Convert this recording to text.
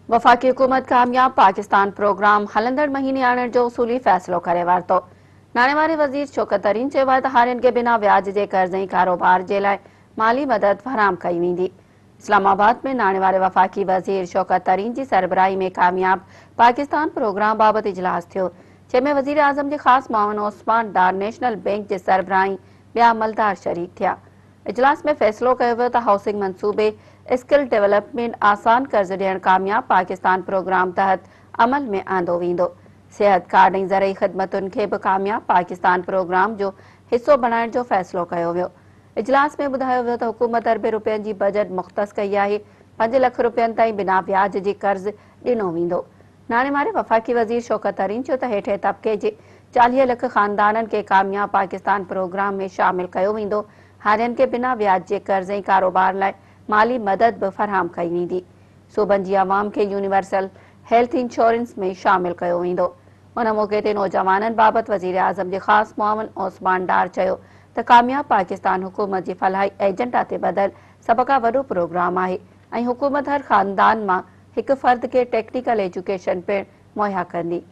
वफ़ाक़ी हुकूमत कामयाब पाकिस्तान प्रोग्राम हलंदड़ महीने आणण जो उसूली फ़ैसिलो करे वरितो। नाणे वारे वज़ीर शौकत तरीन चयो आहे त हारियुनि खे बिना व्याज जे कर्ज़ ऐं कारोबार जे लाइ माली मदद फराहम कई वेंदी। इस्लामाबाद में नाणे वारे वफ़ाक़ी वज़ीर शौकत तरीन जी सरबराही में कामयाब पाकिस्तान प्रोग्राम बाबति इजलास थियो, जंहिंमें वज़ीर आज़म जे ख़ासि मुआविन ओस्मान डार नेशनल बैंक जे सरबराही ॿिया अमलदार शरीक थिया। इजलास में फ़ैसिलो कयो वियो त हाउसिंग मंसूबे स्किल डेवलपमेंट आसान कर्ज़ ॾियण कामयाब पाकिस्तान प्रोग्राम तहत अमल में आंदो वेंदो। सिहत कार्ड ऐं ज़रई ख़िदमतुनि खे बि कामयाब पाकिस्तान प्रोग्राम जो हिसो बणाइण जो फ़ैसिलो कयो वियो। इजलास में ॿुधायो वियो त हुकूमत अरबे रुपयनि जी बजट मुख़्तस कई आहे। 5 लख रुपयनि ताईं बिना व्याज जे कर्ज़ ॾिनो वेंदो। नाणे वारे वफ़ाक़ी वज़ीर शौकत तरीन चयो त हेठें तबिके जे 40 लख ख़ानदाननि खे कामयाब पाकिस्तान प्रोग्राम में शामिल कयो वेंदो। हारियुनि खे बिना व्याज जे कर्ज़ ऐं कारोबार लाइ माली मदद भी फराहम कई वेंदी। सूबनि जी अवाम के यूनिवर्सल हेल्थ इंश्योरेंस में शामिल कयो वेंदो। उन मौक़े ते नौजवाननि बाबति वज़ीर आज़म जे ख़ासि मुआविन ओस्मान डार चयो त कामयाब पाकिस्तान हुकूमत जी फलाही एजेंडा ते बदल सभ खां वॾो प्रोग्राम आहे ऐं हुकूमत हर ख़ानदान मां हिकु फ़र्द खे टेक्निकल एजुकेशन पिणु मुहैया कंदी।